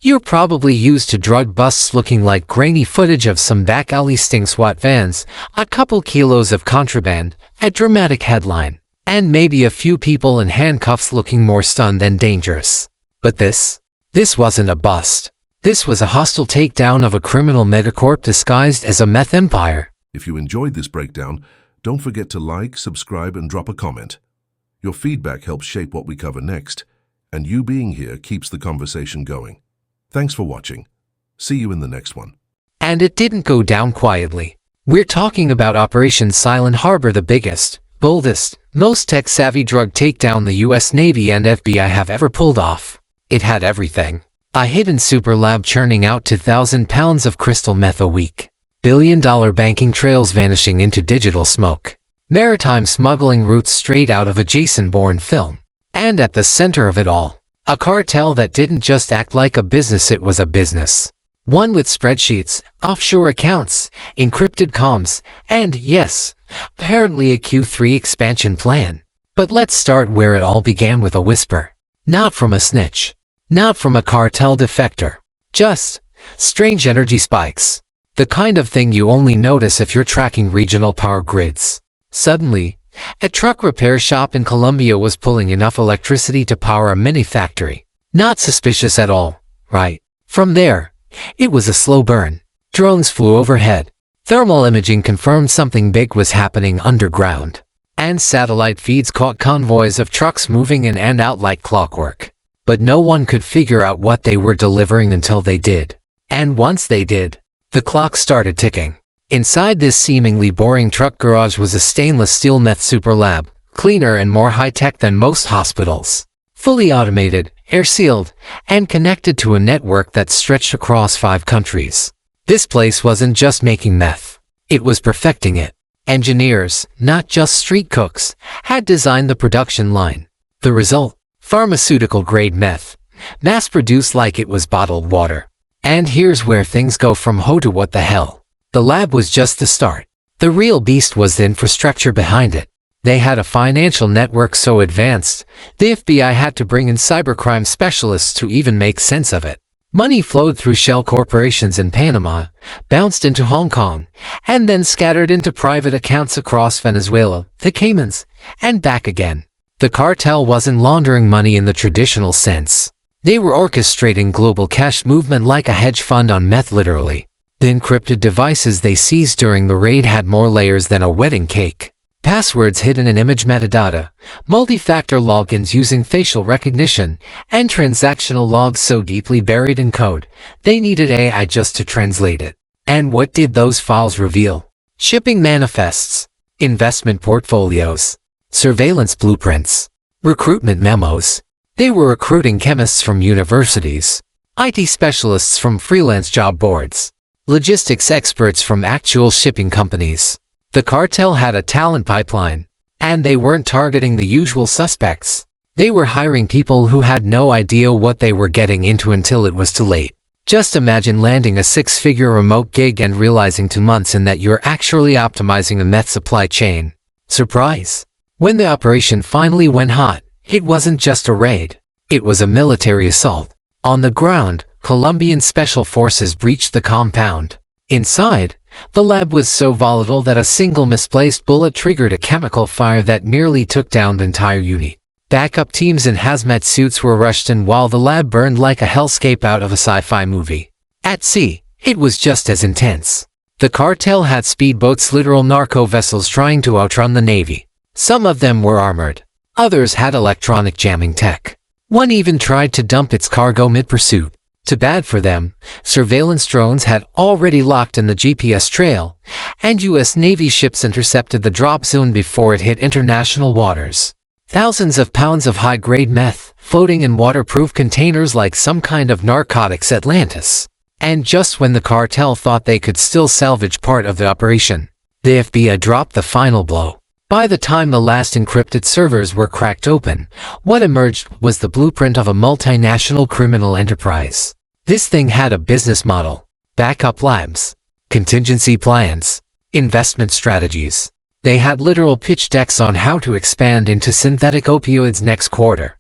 You're probably used to drug busts looking like grainy footage of some back alley sting SWAT vans, a couple kilos of contraband, a dramatic headline, and maybe a few people in handcuffs looking more stunned than dangerous. But this wasn't a bust. This was a hostile takedown of a criminal megacorp disguised as a meth empire. If you enjoyed this breakdown, don't forget to like, subscribe, and drop a comment. Your feedback helps shape what we cover next, and you being here keeps the conversation going. Thanks for watching. See you in the next one. And it didn't go down quietly. We're talking about Operation Silent Harbor, the biggest, boldest, most tech-savvy drug takedown the US Navy and FBI have ever pulled off. It had everything. A hidden super lab churning out 2,000 pounds of crystal meth a week. Billion-dollar banking trails vanishing into digital smoke. Maritime smuggling routes straight out of a Jason Bourne film. And at the center of it all, a cartel that didn't just act like a business, it was a business. One with spreadsheets, offshore accounts, encrypted comms, and yes, apparently a Q3 expansion plan. But let's start where it all began, with a whisper. Not from a snitch. Not from a cartel defector. Just strange energy spikes. The kind of thing you only notice if you're tracking regional power grids. Suddenly, a truck repair shop in Colombia was pulling enough electricity to power a mini factory. Not suspicious at all, right? From there, it was a slow burn. Drones flew overhead. Thermal imaging confirmed something big was happening underground. And satellite feeds caught convoys of trucks moving in and out like clockwork. But no one could figure out what they were delivering until they did. And once they did, the clock started ticking. Inside this seemingly boring truck garage was a stainless steel meth super lab, cleaner and more high-tech than most hospitals. Fully automated, air-sealed, and connected to a network that stretched across 5 countries. This place wasn't just making meth. It was perfecting it. Engineers, not just street cooks, had designed the production line. The result? Pharmaceutical-grade meth, mass-produced like it was bottled water. And here's where things go from "ho" to "what the hell." The lab was just the start. The real beast was the infrastructure behind it. They had a financial network so advanced, the FBI had to bring in cybercrime specialists to even make sense of it. Money flowed through shell corporations in Panama, bounced into Hong Kong, and then scattered into private accounts across Venezuela, the Caymans, and back again. The cartel wasn't laundering money in the traditional sense. They were orchestrating global cash movement like a hedge fund on meth, literally. The encrypted devices they seized during the raid had more layers than a wedding cake. Passwords hidden in image metadata, multi-factor logins using facial recognition, and transactional logs so deeply buried in code, they needed AI just to translate it. And what did those files reveal? Shipping manifests, investment portfolios, surveillance blueprints, recruitment memos. They were recruiting chemists from universities, IT specialists from freelance job boards, logistics experts from actual shipping companies. The cartel had a talent pipeline, and they weren't targeting the usual suspects. They were hiring people who had no idea what they were getting into until it was too late. Just imagine landing a 6-figure remote gig and realizing 2 months in that you're actually optimizing a meth supply chain. Surprise! When the operation finally went hot, it wasn't just a raid. It was a military assault. On the ground, Colombian special forces breached the compound. Inside, the lab was so volatile that a single misplaced bullet triggered a chemical fire that nearly took down the entire unit. Backup teams in hazmat suits were rushed in while the lab burned like a hellscape out of a sci-fi movie. At sea, it was just as intense. The cartel had speedboats, literal narco vessels trying to outrun the Navy. Some of them were armored. Others had electronic jamming tech. One even tried to dump its cargo mid-pursuit. Too bad for them, surveillance drones had already locked in the GPS trail, and US Navy ships intercepted the drop zone before it hit international waters. Thousands of pounds of high-grade meth, floating in waterproof containers like some kind of narcotics Atlantis. And just when the cartel thought they could still salvage part of the operation, the FBI dropped the final blow. By the time the last encrypted servers were cracked open, what emerged was the blueprint of a multinational criminal enterprise. This thing had a business model, backup labs, contingency plans, investment strategies. They had literal pitch decks on how to expand into synthetic opioids next quarter.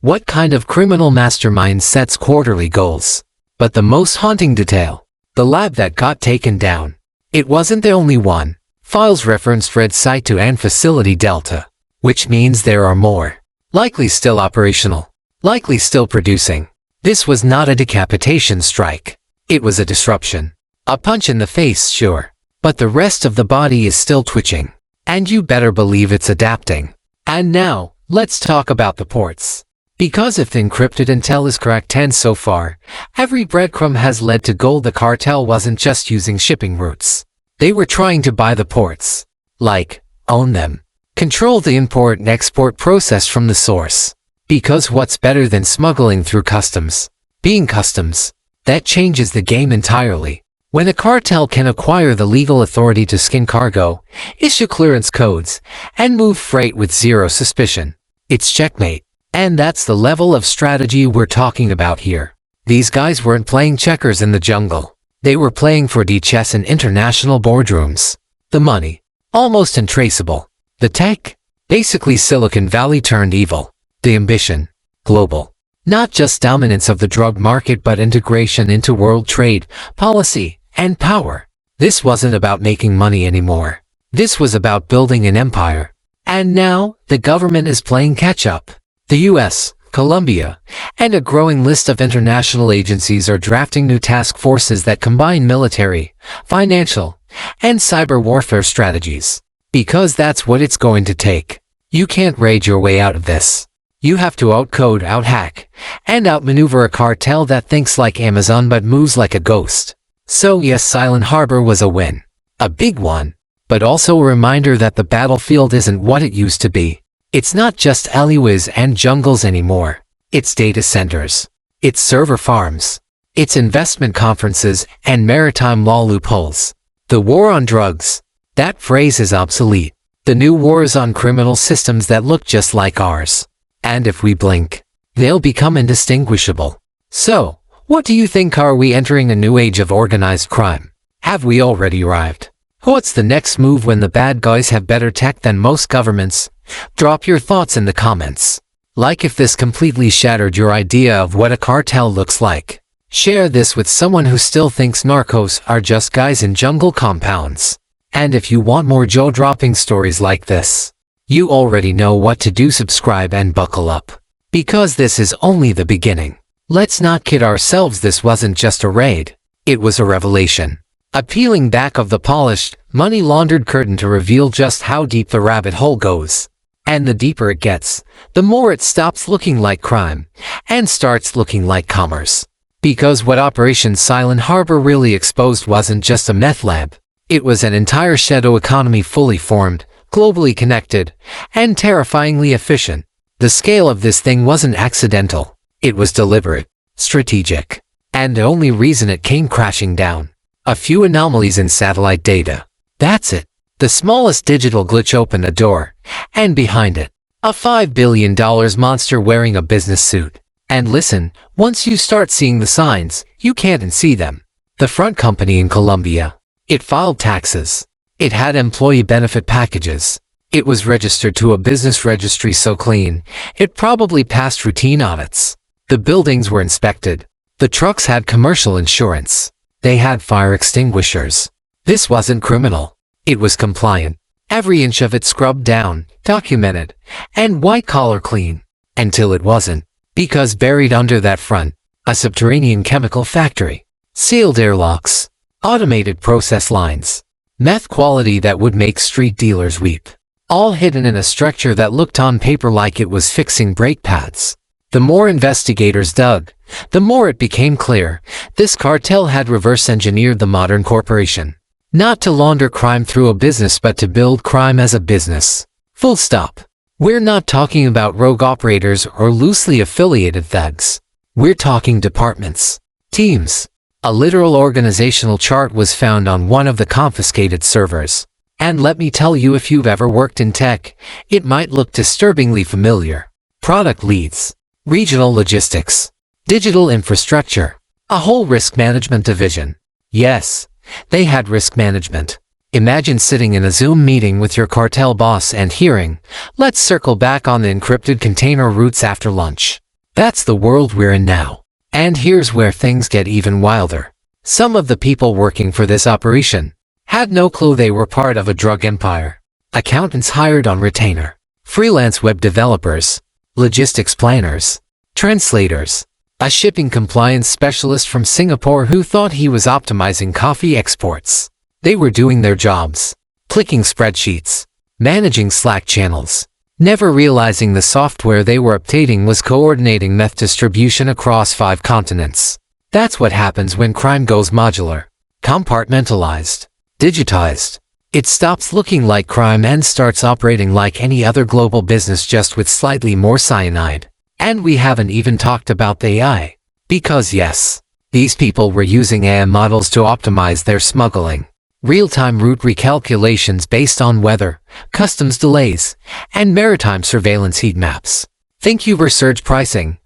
What kind of criminal mastermind sets quarterly goals? But the most haunting detail, the lab that got taken down. It wasn't the only one. Files referenced Red Site 2 and Facility Delta, which means there are more. Likely still operational. Likely still producing. This was not a decapitation strike. It was a disruption. A punch in the face, sure. But the rest of the body is still twitching. And you better believe it's adapting. And now, let's talk about the ports. Because if the encrypted intel is correct, and so far, every breadcrumb has led to gold. The cartel wasn't just using shipping routes. They were trying to buy the ports. Like, own them. Control the import and export process from the source. Because what's better than smuggling through customs? Being customs. That changes the game entirely. When a cartel can acquire the legal authority to skin cargo, issue clearance codes, and move freight with zero suspicion, it's checkmate. And that's the level of strategy we're talking about here. These guys weren't playing checkers in the jungle. They were playing for the chess in international boardrooms. The money, almost untraceable. The tech, basically Silicon Valley turned evil. The ambition, global. Not just dominance of the drug market but integration into world trade, policy, and power. This wasn't about making money anymore. This was about building an empire. And now, the government is playing catch-up. The US, Colombia, and a growing list of international agencies are drafting new task forces that combine military, financial, and cyber warfare strategies. Because that's what it's going to take. You can't raid your way out of this. You have to outcode, outhack, and outmaneuver a cartel that thinks like Amazon but moves like a ghost. So yes, Silent Harbor was a win. A big one. But also a reminder that the battlefield isn't what it used to be. It's not just alleyways and jungles anymore. It's data centers. It's server farms. It's investment conferences and maritime law loopholes. The war on drugs. That phrase is obsolete. The new war is on criminal systems that look just like ours. And if we blink, they'll become indistinguishable. So, what do you think? Are we entering a new age of organized crime? Have we already arrived? What's the next move when the bad guys have better tech than most governments? Drop your thoughts in the comments. Like if this completely shattered your idea of what a cartel looks like. Share this with someone who still thinks narcos are just guys in jungle compounds. And if you want more jaw-dropping stories like this, you already know what to do. Subscribe and buckle up. Because this is only the beginning. Let's not kid ourselves, this wasn't just a raid. It was a revelation. A peeling back of the polished, money-laundered curtain to reveal just how deep the rabbit hole goes. And the deeper it gets, the more it stops looking like crime and starts looking like commerce. Because what Operation Silent Harbor really exposed wasn't just a meth lab. It was an entire shadow economy, fully formed, globally connected, and terrifyingly efficient. The scale of this thing wasn't accidental. It was deliberate, strategic, and the only reason it came crashing down. A few anomalies in satellite data. That's it. The smallest digital glitch opened a door, and behind it, a $5 billion monster wearing a business suit. And listen, once you start seeing the signs, you can't unsee them. The front company in Colombia. It filed taxes. It had employee benefit packages. It was registered to a business registry so clean, it probably passed routine audits. The buildings were inspected. The trucks had commercial insurance. They had fire extinguishers. This wasn't criminal. It was compliant. Every inch of it scrubbed down, documented, and white-collar clean. Until it wasn't. Because buried under that front, a subterranean chemical factory. Sealed airlocks. Automated process lines. Meth quality that would make street dealers weep. All hidden in a structure that looked on paper like it was fixing brake pads. The more investigators dug, the more it became clear, this cartel had reverse-engineered the modern corporation. Not to launder crime through a business but to build crime as a business. Full stop. We're not talking about rogue operators or loosely affiliated thugs. We're talking departments. Teams. A literal organizational chart was found on one of the confiscated servers. And let me tell you, if you've ever worked in tech, it might look disturbingly familiar. Product leads. Regional logistics. Digital infrastructure. A whole risk management division. Yes, they had risk management. Imagine sitting in a Zoom meeting with your cartel boss and hearing, "Let's circle back on the encrypted container routes after lunch." That's the world we're in now. And here's where things get even wilder. Some of the people working for this operation had no clue they were part of a drug empire. Accountants hired on retainer, freelance web developers, logistics planners, translators, a shipping compliance specialist from Singapore who thought he was optimizing coffee exports. They were doing their jobs, clicking spreadsheets, managing Slack channels, never realizing the software they were updating was coordinating meth distribution across 5 continents. That's what happens when crime goes modular, compartmentalized, digitized. It stops looking like crime and starts operating like any other global business, just with slightly more cyanide. And we haven't even talked about the AI. Because yes, these people were using AI models to optimize their smuggling. Real-time route recalculations based on weather, customs delays, and maritime surveillance heat maps. Think Uber surge pricing,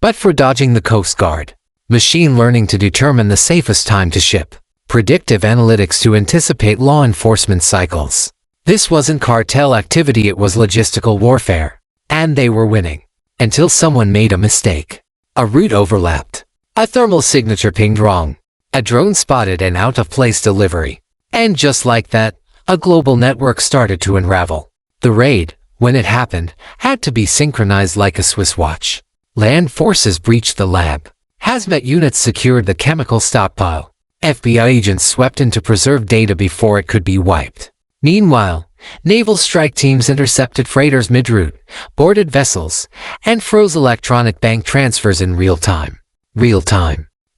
but for dodging the Coast Guard. Machine learning to determine the safest time to ship. Predictive analytics to anticipate law enforcement cycles. This wasn't cartel activity, it was logistical warfare. And they were winning. Until someone made a mistake. A route overlapped. A thermal signature pinged wrong. A drone spotted an out-of-place delivery. And just like that, a global network started to unravel. The raid, when it happened, had to be synchronized like a Swiss watch. Land forces breached the lab. Hazmat units secured the chemical stockpile. FBI agents swept in to preserve data before it could be wiped. Meanwhile, naval strike teams intercepted freighters mid-route, boarded vessels, and froze electronic bank transfers in real time.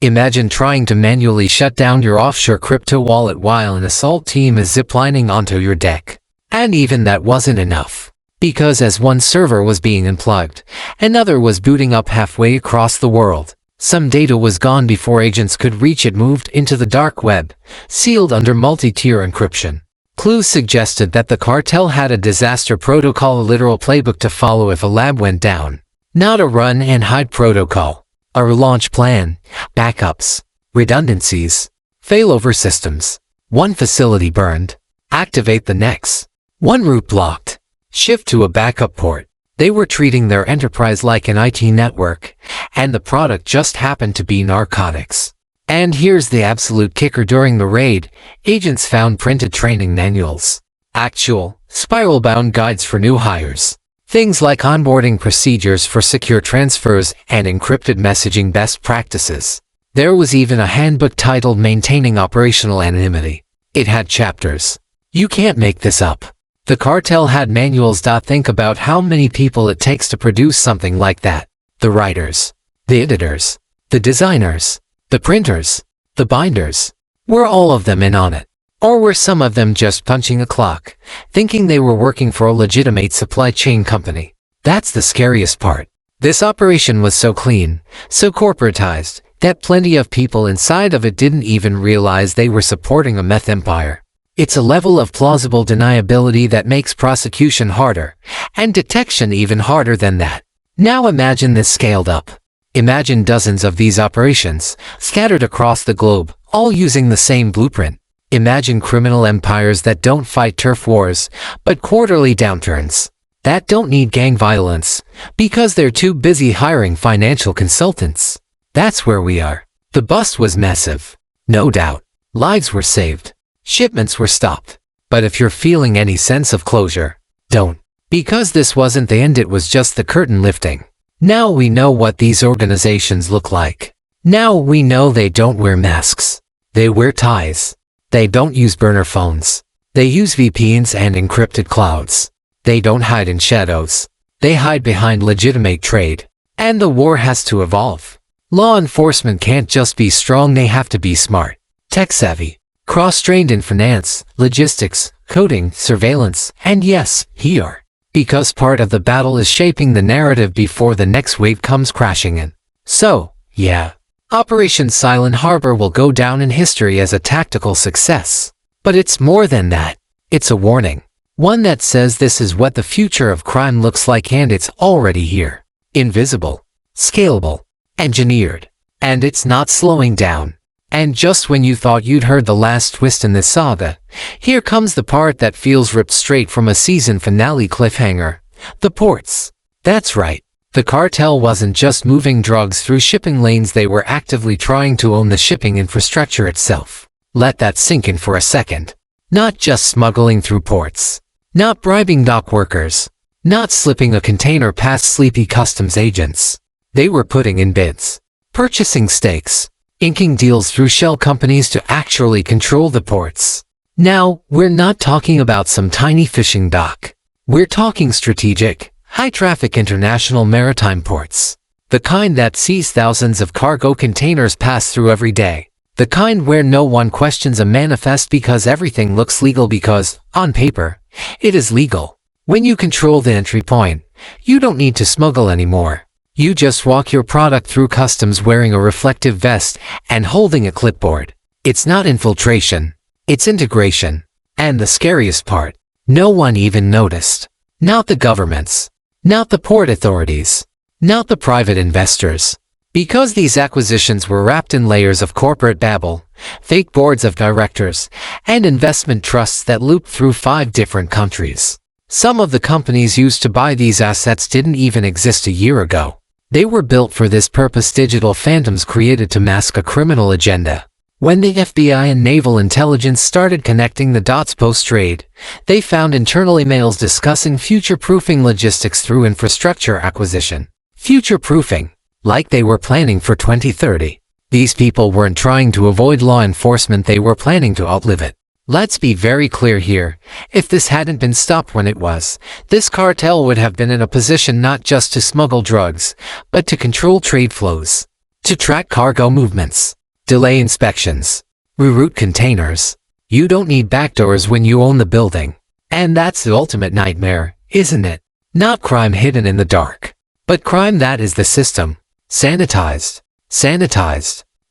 Imagine trying to manually shut down your offshore crypto wallet while an assault team is ziplining onto your deck. And even that wasn't enough. Because as one server was being unplugged, another was booting up halfway across the world. Some data was gone before agents could reach it, moved into the dark web, sealed under multi-tier encryption. Clues suggested that the cartel had a disaster protocol, a literal playbook to follow if a lab went down. Not a run and hide protocol. A relaunch plan, backups, redundancies, failover systems. One facility burned. Activate the next. One route blocked. Shift to a backup port. They were treating their enterprise like an IT network, and the product just happened to be narcotics. And here's the absolute kicker: during the raid, agents found printed training manuals, actual, spiral-bound guides for new hires, things like onboarding procedures for secure transfers and encrypted messaging best practices. There was even a handbook titled Maintaining Operational Anonymity. It had chapters. You can't make this up. The cartel had manuals. Think about how many people it takes to produce something like that. The writers, the editors, the designers, the printers, the binders. Were all of them in on it? Or were some of them just punching a clock, thinking they were working for a legitimate supply chain company? That's the scariest part. This operation was so clean, so corporatized, that plenty of people inside of it didn't even realize they were supporting a meth empire. It's a level of plausible deniability that makes prosecution harder, and detection even harder than that. Now imagine this scaled up. Imagine dozens of these operations, scattered across the globe, all using the same blueprint. Imagine criminal empires that don't fight turf wars, but quarterly downturns. That don't need gang violence, because they're too busy hiring financial consultants. That's where we are. The bust was massive. No doubt. Lives were saved. Shipments were stopped. But if you're feeling any sense of closure, don't. Because this wasn't the end, it was just the curtain lifting. Now we know what these organizations look like. Now we know they don't wear masks. They wear ties. They don't use burner phones. They use VPNs and encrypted clouds. They don't hide in shadows. They hide behind legitimate trade. And the war has to evolve. Law enforcement can't just be strong, they have to be smart, tech-savvy, cross-trained in finance, logistics, coding, surveillance, and yes, PR. Because part of the battle is shaping the narrative before the next wave comes crashing in. So, yeah, Operation Silent Harbor will go down in history as a tactical success. But it's more than that. It's a warning. One that says this is what the future of crime looks like, and it's already here. Invisible, scalable, engineered. And it's not slowing down. And just when you thought you'd heard the last twist in this saga, here comes the part that feels ripped straight from a season finale cliffhanger. The ports. That's right. The cartel wasn't just moving drugs through shipping lanes, they were actively trying to own the shipping infrastructure itself. Let that sink in for a second. Not just smuggling through ports. Not bribing dock workers. Not slipping a container past sleepy customs agents. They were putting in bids, purchasing stakes, inking deals through shell companies to actually control the ports. Now, we're not talking about some tiny fishing dock. We're talking strategic, high-traffic international maritime ports. The kind that sees thousands of cargo containers pass through every day. The kind where no one questions a manifest because everything looks legal because, on paper, it is legal. When you control the entry point, you don't need to smuggle anymore. You just walk your product through customs wearing a reflective vest and holding a clipboard. It's not infiltration. It's integration. And the scariest part, no one even noticed. Not the governments. Not the port authorities. Not the private investors. Because these acquisitions were wrapped in layers of corporate babble, fake boards of directors, and investment trusts that looped through 5 different countries. Some of the companies used to buy these assets didn't even exist a year ago. They were built for this purpose, digital phantoms created to mask a criminal agenda. When the FBI and naval intelligence started connecting the dots post-trade, they found internal emails discussing future-proofing logistics through infrastructure acquisition. Future-proofing, like they were planning for 2030. These people weren't trying to avoid law enforcement, they were planning to outlive it. Let's be very clear here, if this hadn't been stopped when it was, this cartel would have been in a position not just to smuggle drugs, but to control trade flows, to track cargo movements, delay inspections, reroute containers. You don't need backdoors when you own the building. And that's the ultimate nightmare, isn't it? Not crime hidden in the dark, but crime that is the system, sanitized,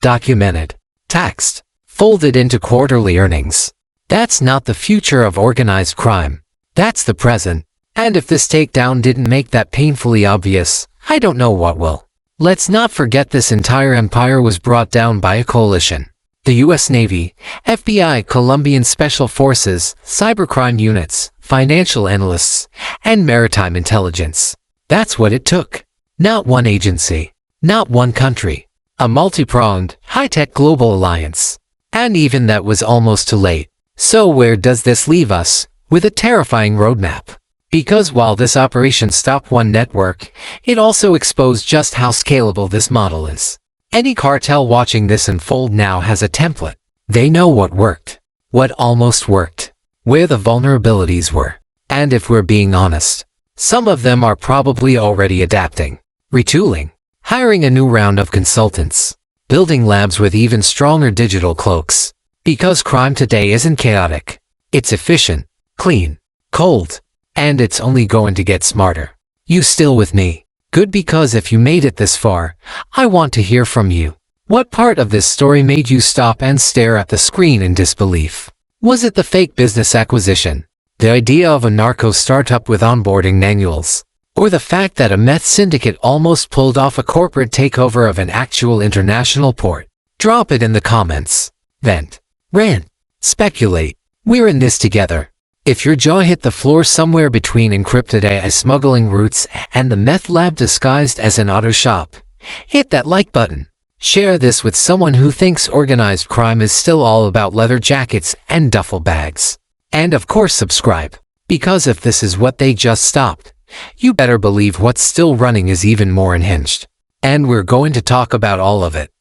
documented, taxed, folded into quarterly earnings. That's not the future of organized crime. That's the present. And if this takedown didn't make that painfully obvious, I don't know what will. Let's not forget this entire empire was brought down by a coalition. The US Navy, FBI, Colombian Special Forces, cybercrime units, financial analysts, and maritime intelligence. That's what it took. Not one agency. Not one country. A multi-pronged, high-tech global alliance. And even that was almost too late. So where does this leave us? With a terrifying roadmap. Because while this operation stopped one network, it also exposed just how scalable this model is. Any cartel watching this unfold now has a template. They know what worked, what almost worked, where the vulnerabilities were. And if we're being honest, some of them are probably already adapting, retooling, hiring a new round of consultants, building labs with even stronger digital cloaks. Because crime today isn't chaotic. It's efficient, clean, cold, and it's only going to get smarter. You still with me? Good, because if you made it this far, I want to hear from you. What part of this story made you stop and stare at the screen in disbelief? Was it the fake business acquisition? The idea of a narco startup with onboarding manuals? Or the fact that a meth syndicate almost pulled off a corporate takeover of an actual international port? Drop it in the comments. Vent. Rant. Speculate. We're in this together. If your jaw hit the floor somewhere between encrypted AI smuggling routes and the meth lab disguised as an auto shop, hit that like button. Share this with someone who thinks organized crime is still all about leather jackets and duffel bags. And of course subscribe. Because if this is what they just stopped, you better believe what's still running is even more unhinged. And we're going to talk about all of it.